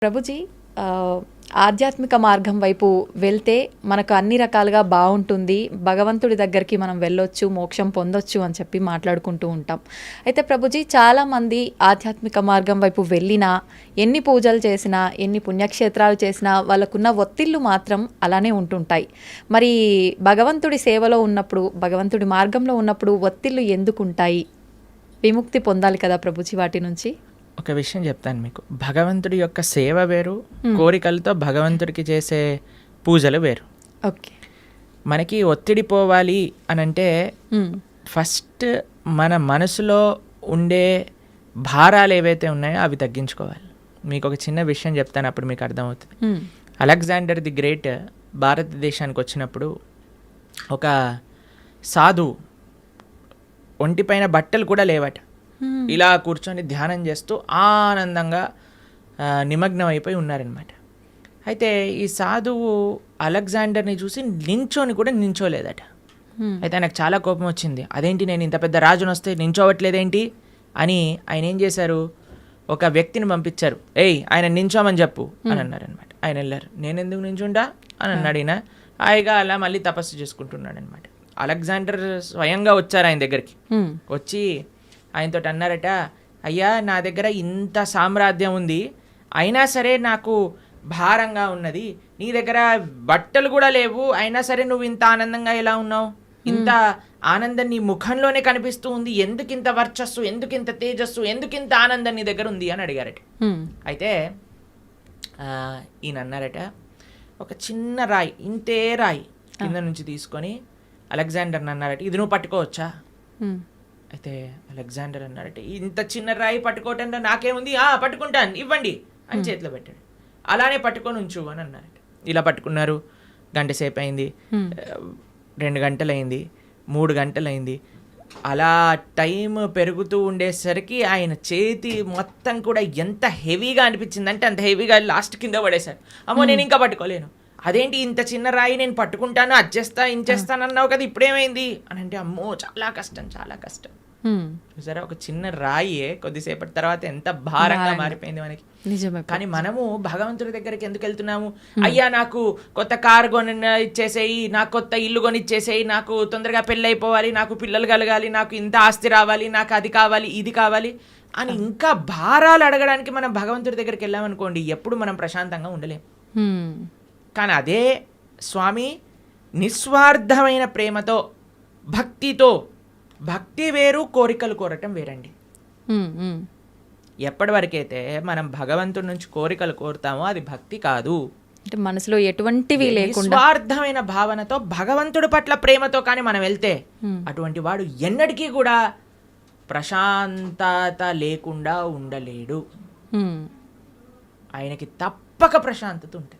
ప్రభుజీ, ఆధ్యాత్మిక మార్గం వైపు వెళ్తే మనకు అన్ని రకాలుగా బాగుంటుంది, భగవంతుడి దగ్గరికి మనం వెళ్ళొచ్చు, మోక్షం పొందొచ్చు అని చెప్పి మాట్లాడుకుంటూ ఉంటాం. అయితే ప్రభుజీ, చాలామంది ఆధ్యాత్మిక మార్గం వైపు వెళ్ళినా, ఎన్ని పూజలు చేసినా, ఎన్ని పుణ్యక్షేత్రాలు చేసినా వాళ్ళకున్న ఒత్తిళ్ళు మాత్రం అలానే ఉంటుంటాయి. మరి భగవంతుడి సేవలో ఉన్నప్పుడు, భగవంతుడి మార్గంలో ఉన్నప్పుడు ఒత్తిళ్ళు ఎందుకుంటాయి? విముక్తి పొందాలి కదా ప్రభుజీ వాటి నుంచి. ఒక విషయం చెప్తాను మీకు. భగవంతుడి యొక్క సేవ వేరు, కోరికలతో భగవంతుడికి చేసే పూజలు వేరు. ఓకే. మనకి ఒత్తిడి పోవాలి అని అంటే ఫస్ట్ మన మనసులో ఉండే భారాలు ఏవైతే ఉన్నాయో అవి తగ్గించుకోవాలి. మీకు ఒక చిన్న విషయం చెప్తాను, అప్పుడు మీకు అర్థమవుతుంది. అలెగ్జాండర్ ది గ్రేట్ భారతదేశానికి వచ్చినప్పుడు ఒక సాధువు ఒంటిపైన బట్టలు కూడా లేవట, ఇలా కూర్చొని ధ్యానం చేస్తూ ఆనందంగా నిమగ్నం అయిపోయి ఉన్నారనమాట. అయితే ఈ సాధువు అలెగ్జాండర్ని చూసి నించోని కూడా నించోలేదట. అయితే ఆయనకు చాలా కోపం వచ్చింది. అదేంటి, నేను ఇంత పెద్ద రాజును వస్తే నించోవట్లేదేంటి అని ఆయన ఏం చేశారు, ఒక వ్యక్తిని పంపించారు. ఆయన నించోమని చెప్పు అని అన్నారనమాట. ఆయన వెళ్ళారు. నేను ఎందుకు నించుంటా అని అన్నాడు. ఈయన హాయిగా అలా మళ్ళీ తపస్సు చేసుకుంటున్నాడు అనమాట. అలెగ్జాండర్ స్వయంగా వచ్చారు ఆయన దగ్గరికి. వచ్చి ఆయనతో అన్నారట, అయ్యా, నా దగ్గర ఇంత సామ్రాజ్యం ఉంది, అయినా సరే నాకు భారంగా ఉన్నది. నీ దగ్గర బట్టలు కూడా లేవు, అయినా సరే నువ్వు ఇంత ఆనందంగా ఎలా ఉన్నావు? ఇంత ఆనందం నీ ముఖంలోనే కనిపిస్తూ ఉంది. ఎందుకింత వర్చస్సు, ఎందుకింత తేజస్సు, ఎందుకింత ఆనందం నీ దగ్గర ఉంది అని అడిగారట. అయితే ఈయన అన్నారట, ఒక చిన్న రాయి, ఇంతే రాయి కింద నుంచి తీసుకొని అలెగ్జాండర్ని అన్నారట, ఇది నువ్వు పట్టుకోవచ్చా? అయితే అలెగ్జాండర్ అన్నారట, ఇంత చిన్న రాయి పట్టుకోవటంలో నాకేముంది, పట్టుకుంటాను, ఇవ్వండి అని చేతిలో పెట్టాడు. అలానే పట్టుకొని ఉంచు అని అన్నారట. ఇలా పట్టుకున్నారు. గంట సేపు అయింది, 2 గంటలైంది, 3 గంటలైంది. అలా టైం పెరుగుతూ ఉండేసరికి ఆయన చేతి మొత్తం కూడా ఎంత హెవీగా అనిపించిందంటే అంత హెవీగా లాస్ట్ కింద పడేశారు. అమ్మో, నేను ఇంకా పట్టుకోలేను. అదేంటి, ఇంత చిన్న రాయి నేను పట్టుకుంటాను, అచ్చేస్తా ఇంచేస్తాను అన్నావు కదా, ఇప్పుడేమైంది అని అంటే, అమ్మో చాలా కష్టం, చాలా కష్టం. సరే, ఒక చిన్న రాయే కొద్దిసేపటి తర్వాత ఎంత భారంగా మారిపోయింది మనకి. కానీ మనము భగవంతుడి దగ్గరికి ఎందుకు వెళ్తున్నాము? అయ్యా, నాకు కొత్త కారు కొని ఇచ్చేసేయి, నాకు కొత్త ఇల్లు కొని ఇచ్చేసేయి, నాకు తొందరగా పెళ్ళి అయిపోవాలి, నాకు పిల్లలు కలగాలి, నాకు ఇంత ఆస్తి రావాలి, నాకు అది కావాలి, ఇది కావాలి అని ఇంకా భారాలు అడగడానికి మనం భగవంతుడి దగ్గరికి వెళ్ళామనుకోండి, ఎప్పుడు మనం ప్రశాంతంగా ఉండలేం. కానీ అదే స్వామి నిస్వార్థమైన ప్రేమతో, భక్తితో, భక్తి వేరు, కోరికలు కోరటం వేరండి. ఎప్పటి వరకైతే మనం భగవంతుడి నుంచి కోరికలు కోరుతామో అది భక్తి కాదు. అంటే మనసులో ఎటువంటివి లేకుండా నిస్వార్థమైన భావనతో, భగవంతుడి పట్ల ప్రేమతో కానీ మనం వెళ్తే అటువంటి వాడు ఎన్నటికీ కూడా ప్రశాంతత లేకుండా ఉండలేడు. ఆయనకి తప్పక ప్రశాంతత ఉంటుంది.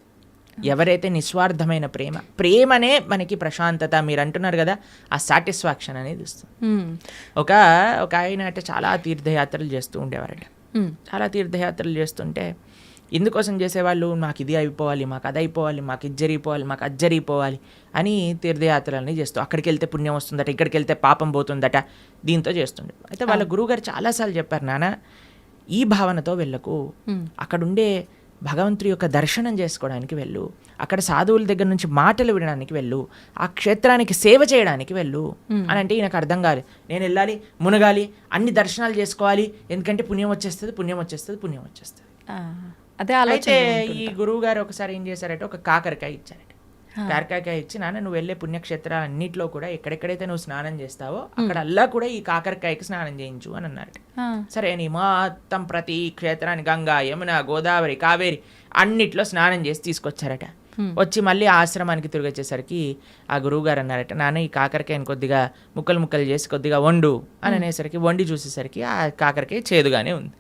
ఎవరైతే నిస్వార్థమైన ప్రేమనే మనకి ప్రశాంతత, మీరు అంటున్నారు కదా, ఆ సాటిస్ఫాక్షన్ అనేది ఇస్తుంది. ఒక ఆయన అంటే చాలా తీర్థయాత్రలు చేస్తూ ఉండేవారట. చాలా తీర్థయాత్రలు చేస్తుంటే ఇందుకోసం చేసేవాళ్ళు, మాకు ఇది అయిపోవాలి, మాకు అది అయిపోవాలి, మాకు ఇది జరిగిపోవాలి, మాకు అది జరిగిపోవాలి అని తీర్థయాత్రలని చేస్తూ, అక్కడికి వెళ్తే పుణ్యం వస్తుందట, ఇక్కడికి వెళ్తే పాపం పోతుందట, దీంతో చేస్తుండే. అయితే వాళ్ళ గురువుగారు చాలాసార్లు చెప్పారు, నాన్న, ఈ భావనతో వెళ్ళకు, అక్కడుండే భగవంతుడి యొక్క దర్శనం చేసుకోవడానికి వెళ్ళు, అక్కడ సాధువుల దగ్గర నుంచి మాటలు వినడానికి వెళ్ళు, ఆ క్షేత్రానికి సేవ చేయడానికి వెళ్ళు అని అంటే ఈయనకు అర్థం కాదు. నేను వెళ్ళాలి, మునగాలి, అన్ని దర్శనాలు చేసుకోవాలి, ఎందుకంటే పుణ్యం వచ్చేస్తుంది, పుణ్యం వచ్చేస్తుంది, పుణ్యం వచ్చేస్తుంది. అయితే ఈ గురువు గారు ఒకసారి ఏం చేశారంటే, ఒక కాకరకాయ ఇచ్చారట. కాకరకాయ ఇచ్చి, నాన్న, నువ్వు వెళ్ళే పుణ్యక్షేత్రాలు అన్నింటిలో కూడా ఎక్కడెక్కడైతే నువ్వు స్నానం చేస్తావో అక్కడ అల్లా కూడా ఈ కాకరకాయకి స్నానం చేయించు అని అన్నారట. సరే అని మొత్తం ప్రతి క్షేత్రాన్ని గంగా, యమున, గోదావరి, కావేరి అన్నిట్లో స్నానం చేసి తీసుకొచ్చారట. వచ్చి మళ్ళీ ఆశ్రమానికి తిరిగి వచ్చేసరికి ఆ గురువు గారు అన్నారట, నాన్న, ఈ కాకరకాయని కొద్దిగా ముక్కలు ముక్కలు చేసి కొద్దిగా వండు అని అనేసరికి, వండి చూసేసరికి ఆ కాకరకాయ చేదుగానే ఉంది.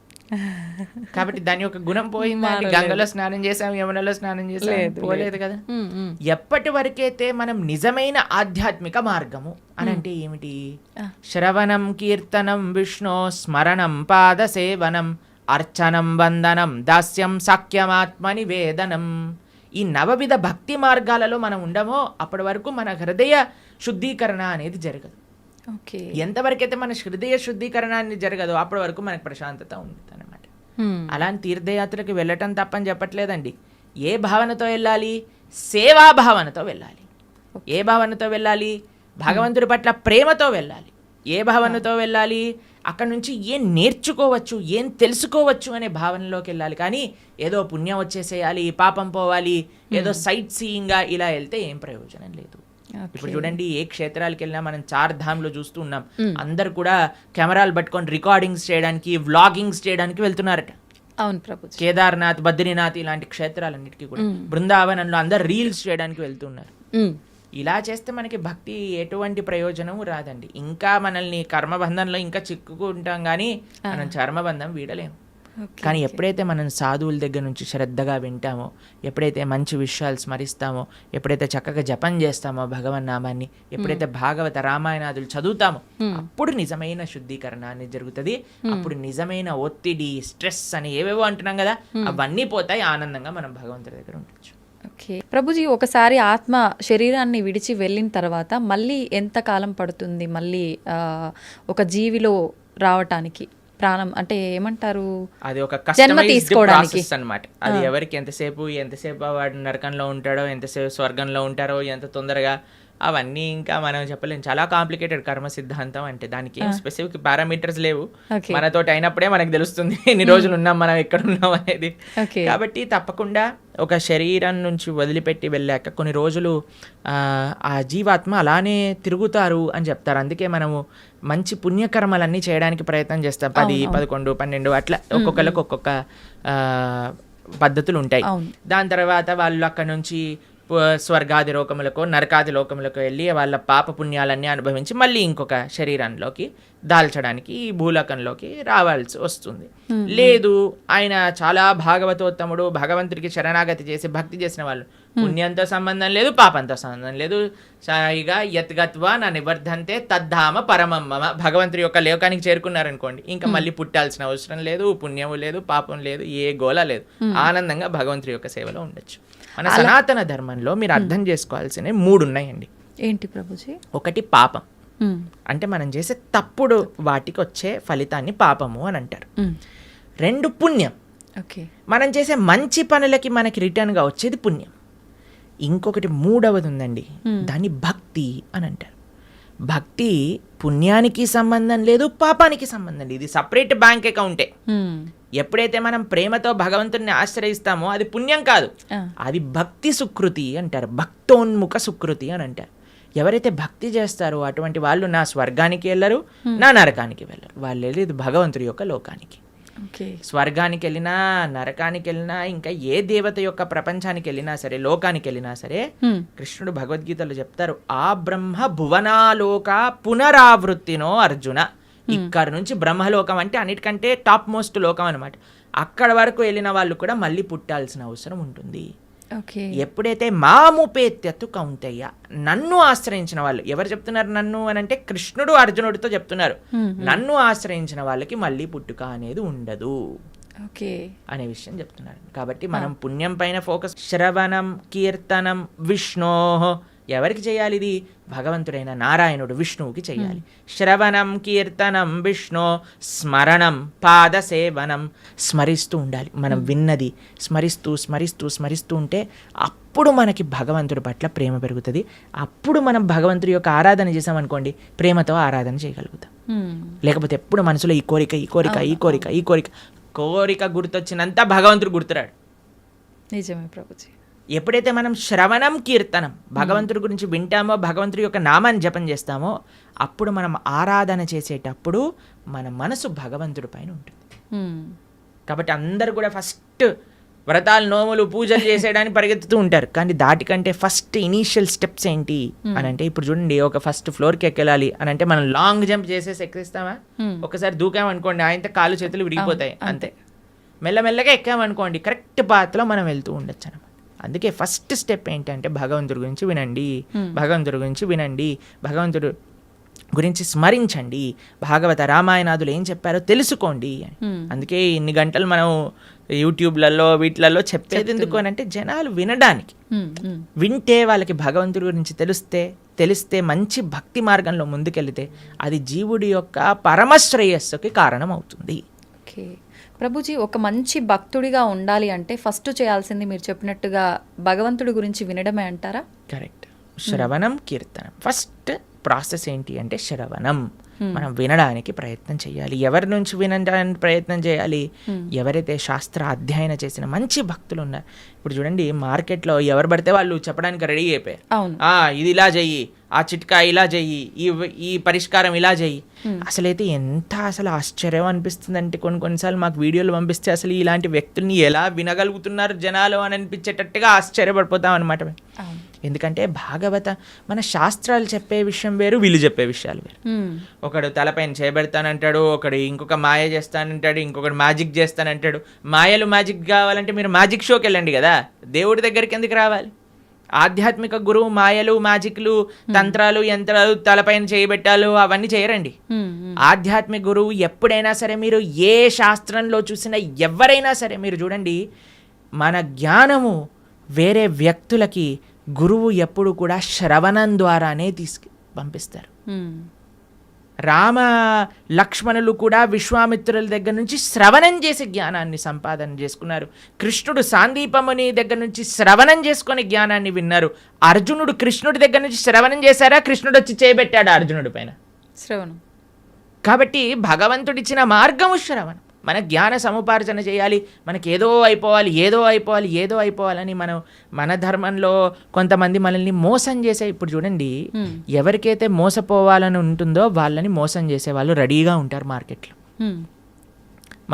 కాబట్టి దాని యొక్క గుణం పోయింది. గంగలో స్నానం చేసాం, యమునలో స్నానం చేసాం, పోలేదు కదా. ఎప్పటి వరకైతే మనం నిజమైన ఆధ్యాత్మిక మార్గము అని అంటే ఏమిటి? శ్రవణం, కీర్తనం, విష్ణు స్మరణం, పాద సేవనం, అర్చనం, వందనం, దాస్యం, సాఖ్యమాత్మ నివేదనం. ఈ 9 భక్తి మార్గాలలో మనం ఉండమో అప్పటి వరకు మన హృదయ శుద్ధీకరణ అనేది జరగదు. ఎంతవరకైతే మన హృదయ శుద్ధీకరణ అనేది జరగదో అప్పటి వరకు మనకు ప్రశాంతత ఉంటుంది అన్నమాట. అలాంటి తీర్థయాత్రకి వెళ్ళటం తప్పని చెప్పట్లేదండి. ఏ భావనతో వెళ్ళాలి? సేవా భావనతో వెళ్ళాలి. ఏ భావనతో వెళ్ళాలి? భగవంతుడి పట్ల ప్రేమతో వెళ్ళాలి. ఏ భావనతో వెళ్ళాలి? అక్కడ నుంచి ఏం నేర్చుకోవచ్చు, ఏం తెలుసుకోవచ్చు అనే భావనలోకి వెళ్ళాలి. కానీ ఏదో పుణ్యం వచ్చేసేయాలి, పాపం పోవాలి, ఏదో సైట్ సీయింగ్గా ఇలా వెళ్తే ఏం ప్రయోజనం లేదు. ఇప్పుడు చూడండి, ఏ క్షేత్రాలకు వెళ్ళినా మనం 4 ధామ్లో చూస్తూ ఉన్నాం. అందరు కూడా కెమెరాలు పట్టుకొని రికార్డింగ్స్ చేయడానికి, వ్లాగింగ్స్ చేయడానికి వెళ్తున్నారట. అవును ప్రభుజీ. కేదార్నాథ్, బద్రీనాథ్ ఇలాంటి క్షేత్రాలన్నిటికీ కూడా బృందావనంలో అందరు రీల్స్ చేయడానికి వెళ్తున్నారు. ఇలా చేస్తే మనకి భక్తి ఎటువంటి ప్రయోజనం రాదండి. ఇంకా మనల్ని కర్మబంధంలో ఇంకా చిక్కుకుంటాం, కానీ మనం చర్మబంధం వీడలేము. కానీ ఎప్పుడైతే మనం సాధువుల దగ్గర నుంచి శ్రద్ధగా వింటామో, ఎప్పుడైతే మంచి విషయాలు స్మరిస్తామో, ఎప్పుడైతే చక్కగా జపం చేస్తామో భగవన్నామాన్ని, ఎప్పుడైతే భాగవత రామాయణాదులు చదువుతామో, అప్పుడు నిజమైన శుద్ధీకరణ అనేది జరుగుతుంది. అప్పుడు నిజమైన ఒత్తిడి, స్ట్రెస్ అని ఏవేవో అంటున్నాం కదా, అవన్నీ పోతాయి. ఆనందంగా మనం భగవంతుడి దగ్గర ఉండొచ్చు. ఓకే ప్రభుజీ, ఒకసారి ఆత్మ శరీరాన్ని విడిచి వెళ్ళిన తర్వాత మళ్ళీ ఎంత కాలం పడుతుంది మళ్ళీ ఒక జీవిలో రావటానికి? ప్రాణం అంటే ఏమంటారు, అది ఒక జన్మ తీసుకోవడానికి అన్నమాట. అది ఎవరికి ఎంతసేపు వాడు నరకంలో ఉంటాడో, ఎంతసేపు స్వర్గంలో ఉంటారో, ఎంత తొందరగా, అవన్నీ ఇంకా మనం చెప్పలేము. చాలా కాంప్లికేటెడ్ కర్మ సిద్ధాంతం అంటే. దానికి ఏం స్పెసిఫిక్ పారామీటర్స్ లేవు. మనతోటి అయినప్పుడే మనకు తెలుస్తుంది ఎన్ని రోజులు ఉన్నాం, మనం ఎక్కడ ఉన్నాం అనేది. కాబట్టి తప్పకుండా ఒక శరీరం నుంచి వదిలిపెట్టి వెళ్ళాక కొన్ని రోజులు ఆ జీవాత్మ అలానే తిరుగుతారు అని చెప్తారు. అందుకే మనము మంచి పుణ్యకర్మలన్నీ చేయడానికి ప్రయత్నం చేస్తాం. 10, 11, 12 అట్లా ఒక్కొక్కరికి ఒక్కొక్క పద్ధతులు ఉంటాయి. దాని తర్వాత వాళ్ళు అక్కడ నుంచి స్వర్గాది లోకములకు, నరకాది లోకములకు వెళ్ళి వాళ్ళ పాప పుణ్యాలన్నీ అనుభవించి మళ్ళీ ఇంకొక శరీరంలోకి దాల్చడానికి ఈ భూలోకంలోకి రావాల్సి వస్తుంది. లేదు, ఆయన చాలా భాగవతోత్తముడు, భగవంతుడికి శరణాగతి చేసి భక్తి చేసిన వాళ్ళు, పుణ్యంతో సంబంధం లేదు, పాపంతో సంబంధం లేదు, సాయిగా యత్గత్వా నా నివర్ధంతే తద్ధామ పరమమ్మ, భగవంతుడి యొక్క లోకానికి చేరుకున్నారనుకోండి, ఇంకా మళ్ళీ పుట్టాల్సిన అవసరం లేదు, పుణ్యము లేదు, పాపం లేదు, ఏ గోల లేదు, ఆనందంగా భగవంతుడి యొక్క సేవలో ఉండొచ్చు. మన సనాతన ధర్మంలో మీరు అర్థం చేసుకోవాల్సినవి 3 ఉన్నాయండి. ఏంటి ప్రభుజీ? ఒకటి పాపం, అంటే మనం చేసే తప్పుడు వాటికి వచ్చే ఫలితాన్ని పాపము అని అంటారు. 2 పుణ్యం, మనం చేసే మంచి పనులకి మనకి రిటర్న్గా వచ్చేది పుణ్యం. ఇంకొకటి 3వది ఉందండి, దాన్ని భక్తి అని అంటారు. భక్తి పుణ్యానికి సంబంధం లేదు, పాపానికి సంబంధం లేదు. ఇది సపరేట్ బ్యాంక్ అకౌంటే. ఎప్పుడైతే మనం ప్రేమతో భగవంతుడిని ఆశ్రయిస్తామో అది పుణ్యం కాదు, అది భక్తి సుకృతి అంటారు. భక్తోన్ముఖ సుకృతి అని అంటారు. ఎవరైతే భక్తి చేస్తారో అటువంటి వాళ్ళు నా స్వర్గానికి వెళ్ళరు, నా నరకానికి వెళ్ళరు. వాళ్ళు వెళ్ళేది భగవంతుడి యొక్క లోకానికి. స్వర్గానికి వెళ్ళినా, నరకానికి వెళ్ళినా, ఇంకా ఏ దేవత యొక్క ప్రపంచానికి వెళ్ళినా సరే, లోకానికి వెళ్ళినా సరే, కృష్ణుడు భగవద్గీతలో చెప్తారు, ఆ బ్రహ్మ భువనాలోక పునరావృత్తినో అర్జున. ఇక్కడ నుంచి బ్రహ్మలోకం అంటే అన్నిటికంటే టాప్ మోస్ట్ లోకం అనమాట. అక్కడ వరకు వెళ్ళిన వాళ్ళు కూడా మళ్ళీ పుట్టాల్సిన అవసరం ఉంటుంది. ఎప్పుడైతే మాముపేత్యత్తు కౌంతయ్య, నన్ను ఆశ్రయించిన వాళ్ళు, ఎవరు చెప్తున్నారు నన్ను అని అంటే కృష్ణుడు అర్జునుడితో చెప్తున్నారు, నన్ను ఆశ్రయించిన వాళ్ళకి మళ్ళీ పుట్టుక అనేది ఉండదు అనే విషయం చెప్తున్నారు. కాబట్టి మనం పుణ్యం పైన ఫోకస్. శ్రవణం కీర్తనం విష్ణో, ఎవరికి చేయాలి ఇది? భగవంతుడైన నారాయణుడు విష్ణువుకి చేయాలి. శ్రవణం కీర్తనం విష్ణు, స్మరణం పాదసేవనం, స్మరిస్తూ ఉండాలి. మనం విన్నది స్మరిస్తూ స్మరిస్తూ స్మరిస్తూ ఉంటే అప్పుడు మనకి భగవంతుడి పట్ల ప్రేమ పెరుగుతుంది. అప్పుడు మనం భగవంతుడి యొక్క ఆరాధన చేసామనుకోండి, ప్రేమతో ఆరాధన చేయగలుగుతాం. లేకపోతే ఎప్పుడు మనసులో ఈ కోరిక ఈ కోరిక ఈ కోరిక ఈ కోరిక కోరిక గుర్తొచ్చినంత భగవంతుడు గుర్తురాడు. నిజమే ప్రభుజీ. ఎప్పుడైతే మనం శ్రవణం కీర్తనం భగవంతుడి గురించి వింటామో, భగవంతుడి యొక్క నామాన్ని జపం చేస్తామో, అప్పుడు మనం ఆరాధన చేసేటప్పుడు మన మనసు భగవంతుడి పైన ఉంటుంది. కాబట్టి అందరు కూడా ఫస్ట్ వ్రతాలు, నోములు, పూజలు చేసేయడానికి పరిగెత్తుతూ ఉంటారు. కానీ దాటికంటే ఫస్ట్ ఇనీషియల్ స్టెప్స్ ఏంటి అని అంటే, ఇప్పుడు చూడండి, ఒక ఫస్ట్ ఫ్లోర్కి ఎక్కాలి అని అంటే మనం లాంగ్ జంప్ చేసేసి ఎక్కిస్తామా? ఒకసారి దూకామనుకోండి, ఆయనతో కాళ్ళు చేతులు విరిగిపోతాయి, అంతే. మెల్లమెల్లగా ఎక్కామనుకోండి, కరెక్ట్ పాత్లో మనం వెళ్తూ ఉండొచ్చు అనమాట. అందుకే ఫస్ట్ స్టెప్ ఏంటంటే భగవంతుడి గురించి వినండి, భగవంతుడి గురించి వినండి, భగవంతుడు గురించి స్మరించండి, భాగవత రామాయణాదులు ఏం చెప్పారో తెలుసుకోండి. అందుకే ఇన్ని గంటలు మనం యూట్యూబ్లలో వీటిలలో చెప్పేది ఎందుకు అని అంటే, జనాలు వినడానికి. వింటే వాళ్ళకి భగవంతుడి గురించి తెలిస్తే మంచి భక్తి మార్గంలో ముందుకెళ్తే అది జీవుడి యొక్క పరమశ్రేయస్సుకి కారణం అవుతుంది. ప్రభుజీ ఒక మంచి భక్తుడిగా ఉండాలి అంటే ఫస్ట్ చేయాల్సింది మీరు చెప్పినట్టుగా భగవంతుడి గురించి వినడమే అంటారా? కరెక్ట్. శ్రవణం, కీర్తనం. ఫస్ట్ ప్రాసెస్ ఏంటి అంటే శ్రవణం. మనం వినడానికి ప్రయత్నం చేయాలి. ఎవరి నుంచి వినడానికి ప్రయత్నం చేయాలి? ఎవరైతే శాస్త్ర అధ్యయనం చేసిన మంచి భక్తులు ఉన్నారు. ఇప్పుడు చూడండి, మార్కెట్లో ఎవరు పడితే వాళ్ళు చెప్పడానికి రెడీ అయిపోయారు. ఇది ఇలా చెయ్యి, ఆ చిట్కా ఇలా చెయ్యి, ఈ పరిష్కారం ఇలా చెయ్యి. అసలైతే ఎంత అసలు ఆశ్చర్యం అనిపిస్తుంది అంటే కొన్నిసార్లు మాకు వీడియోలు పంపిస్తే అసలు ఇలాంటి వ్యక్తుల్ని ఎలా వినగలుగుతున్నారు జనాలు అని అనిపించేటట్టుగా ఆశ్చర్యపడిపోతాం అనమాట. ఎందుకంటే భాగవత మన శాస్త్రాలు చెప్పే విషయం వేరు, వీళ్ళు చెప్పే విషయాలు వేరు. ఒకడు తలపైన చేయబెడతానంటాడు, ఒకడు ఇంకొక మాయ చేస్తానంటాడు, ఇంకొకడు మ్యాజిక్ చేస్తానంటాడు. మాయలు మ్యాజిక్ కావాలంటే మీరు మ్యాజిక్ షోకి వెళ్ళండి కదా, దేవుడి దగ్గరికి ఎందుకు రావాలి? ఆధ్యాత్మిక గురువు మాయలు, మ్యాజిక్లు, తంత్రాలు, యంత్రాలు, తలపైన చేయబెట్టాలు అవన్నీ చేయరండి. ఆధ్యాత్మిక గురువు ఎప్పుడైనా సరే మీరు ఏ శాస్త్రంలో చూసినా ఎవరైనా సరే మీరు చూడండి, మన జ్ఞానము వేరే వ్యక్తులకి గురువు ఎప్పుడు కూడా శ్రవణం ద్వారానే పంపిస్తారు. రామ లక్ష్మణులు కూడా విశ్వామిత్రుల దగ్గర నుంచి శ్రవణం చేసి జ్ఞానాన్ని సంపాదన చేసుకున్నారు. కృష్ణుడు సాందీపముని దగ్గర నుంచి శ్రవణం చేసుకొని జ్ఞానాన్ని విన్నారు. అర్జునుడు కృష్ణుడి దగ్గర నుంచి శ్రవణం చేశారా? కృష్ణుడు వచ్చి చేయబెట్టాడు అర్జునుడి పైన శ్రవణం. కాబట్టి భగవంతుడిచ్చిన మార్గము శ్రవణం. మన జ్ఞాన సముపార్జన చేయాలి. మనకి ఏదో అయిపోవాలని మన ధర్మంలో కొంతమంది మనల్ని మోసం చేసే, ఇప్పుడు చూడండి, ఎవరికైతే మోసపోవాలని ఉంటుందో వాళ్ళని మోసం చేసే వాళ్ళు రెడీగా ఉంటారు మార్కెట్లో.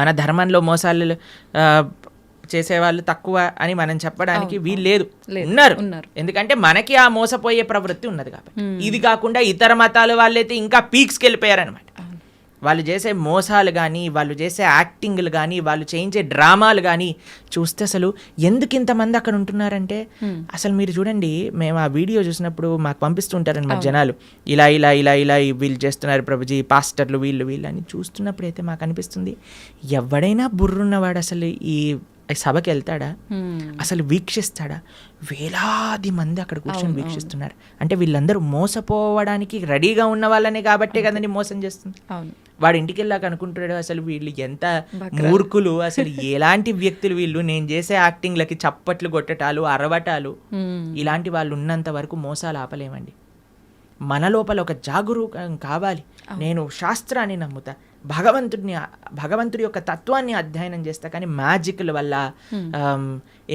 మన ధర్మంలో మోసాలు చేసేవాళ్ళు తక్కువ అని మనం చెప్పడానికి వీలు లేదు, ఉన్నారు. ఎందుకంటే మనకి ఆ మోసపోయే ప్రవృత్తి ఉన్నది కాబట్టి. ఇది కాకుండా ఇతర మతాల వాళ్ళైతే ఇంకా పీక్స్కి వెళ్ళిపోయారనమాట. వాళ్ళు చేసే మోసాలు కానీ, వాళ్ళు చేసే యాక్టింగ్లు కానీ, వాళ్ళు చేయించే డ్రామాలు కానీ చూస్తే అసలు ఎందుకు ఇంతమంది అక్కడ ఉంటున్నారంటే, అసలు మీరు చూడండి, మేము ఆ వీడియో చూసినప్పుడు మాకు పంపిస్తుంటారనమాట జనాలు, ఇలా ఇలా ఇలా ఇలా వీళ్ళు చేస్తున్నారు ప్రభుజీ, పాస్టర్లు వీళ్ళు అని చూస్తున్నప్పుడు అయితే మాకు అనిపిస్తుంది, ఎవడైనా బుర్రున్నవాడు అసలు ఈ సభకి వెళ్తాడా? అసలు వీక్షిస్తాడా? వేలాది మంది అక్కడ కూర్చొని వీక్షిస్తున్నారు అంటే వీళ్ళందరూ మోసపోవడానికి రెడీగా ఉన్న వాళ్ళనే కాబట్టే కదండి మోసం చేస్తుంది. వాడు ఇంటికి వెళ్ళాక అనుకుంటాడు, అసలు వీళ్ళు ఎంత మూర్ఖులు, అసలు ఎలాంటి వ్యక్తులు వీళ్ళు, నేను చేసే యాక్టింగ్లకి చప్పట్లు కొట్టటాలు, అరవటాలు, ఇలాంటి వాళ్ళు ఉన్నంత వరకు మోసాలు ఆపలేమండి. మన లోపల ఒక జాగరూకం కావాలి. నేను శాస్త్రాన్ని నమ్ముతా, భగవంతుడి యొక్క తత్వాన్ని అధ్యయనం చేస్తా, కానీ మ్యాజిక్ల వల్ల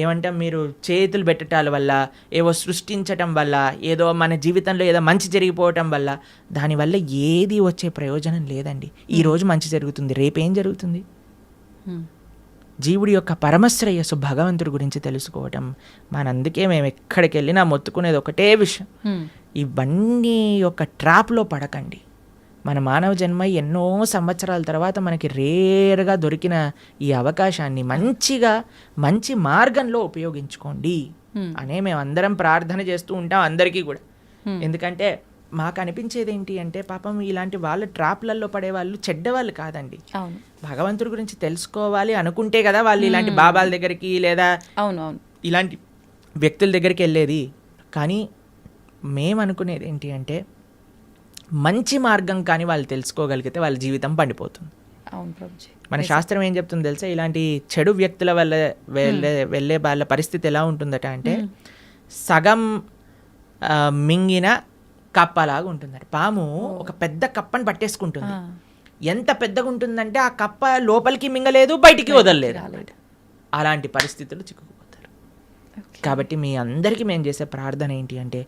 ఏమంటాం, మీరు చేతులు పెట్టటాల వల్ల, ఏవో సృష్టించటం వల్ల, ఏదో మన జీవితంలో ఏదో మంచి జరిగిపోవటం వల్ల, దానివల్ల ఏది వచ్చే ప్రయోజనం లేదండి. ఈరోజు మంచి జరుగుతుంది, రేపేం జరుగుతుంది? జీవుడి యొక్క పరమశ్రేయస్సు భగవంతుడి గురించి తెలుసుకోవటం మనందుకే మేము ఎక్కడికి వెళ్ళినా మొత్తుకునేది ఒకటే విషయం, ఇవన్నీ యొక్క ట్రాప్లో పడకండి. మన మానవ జన్మ ఎన్నో సంవత్సరాల తర్వాత మనకి రేర్గా దొరికిన ఈ అవకాశాన్ని మంచి మార్గంలో ఉపయోగించుకోండి అనే మేము అందరం ప్రార్థన చేస్తూ ఉంటాం అందరికీ కూడా. ఎందుకంటే మాకు అనిపించేది ఏంటి అంటే, పాపం ఇలాంటి వాళ్ళ ట్రాప్లలో పడేవాళ్ళు చెడ్డవాళ్ళు కాదండి. భగవంతుడి గురించి తెలుసుకోవాలి అనుకుంటే కదా వాళ్ళు ఇలాంటి బాబాల దగ్గరికి లేదా ఇలాంటి వ్యక్తుల దగ్గరికి వెళ్ళేది. కానీ మేము అనుకునేది ఏంటి అంటే, మంచి మార్గం కానీ వాళ్ళు తెలుసుకోగలిగితే వాళ్ళ జీవితం పండిపోతుంది. మన శాస్త్రం ఏం చెప్తుంది తెలుసా? ఇలాంటి చెడు వ్యక్తుల వల్ల వెళ్ళే వాళ్ళ పరిస్థితి ఎలా ఉంటుందట అంటే, సగం మింగిన కప్పలాగా ఉంటుందట. పాము ఒక పెద్ద కప్పని పట్టేసుకుంటుంది. ఎంత పెద్దగా ఉంటుందంటే ఆ కప్ప లోపలికి మింగలేదు, బయటికి వదలలేదు. అలాంటి పరిస్థితులు చిక్కుకుపోతారు. కాబట్టి మీ అందరికీ మేము చేసే ప్రార్థన ఏంటి అంటే,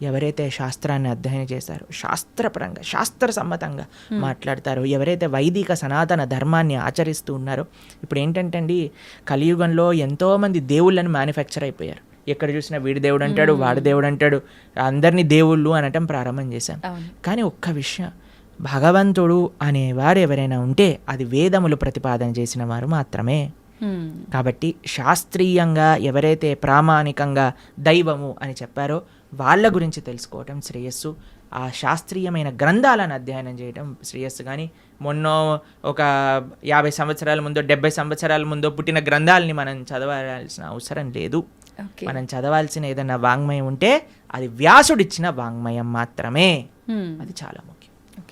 ఎవరైతే శాస్త్రాన్ని అధ్యయనం చేశారో, శాస్త్రపరంగా శాస్త్ర సమ్మతంగా మాట్లాడతారో, ఎవరైతే వైదిక సనాతన ధర్మాన్ని ఆచరిస్తూ ఉన్నారో, ఇప్పుడు ఏంటంటే అండి, కలియుగంలో ఎంతోమంది దేవుళ్ళని మ్యానుఫ్యాక్చర్ అయిపోయారు. ఎక్కడ చూసినా వీడి దేవుడు అంటాడు, వాడి దేవుడు అంటాడు, అందరినీ దేవుళ్ళు అనటం ప్రారంభం చేశాం. కానీ ఒక్క విషయం, భగవంతుడు అనేవారు ఎవరైనా ఉంటే అది వేదములు ప్రతిపాదన చేసిన వారు మాత్రమే. కాబట్టి శాస్త్రీయంగా ఎవరైతే ప్రామాణికంగా దైవము అని చెప్పారో వాళ్ళ గురించి తెలుసుకోవటం శ్రేయస్సు. ఆ శాస్త్రీయమైన గ్రంథాలను అధ్యయనం చేయడం శ్రేయస్సు. కానీ మొన్న ఒక 50 సంవత్సరాల ముందో 70 సంవత్సరాల ముందో పుట్టిన గ్రంథాలని మనం చదవాల్సిన అవసరం లేదు. మనం చదవాల్సిన ఏదైనా వాంగ్మయం ఉంటే అది వ్యాసుడిచ్చిన వాంగ్మయం మాత్రమే. అది చాలా ముఖ్యం.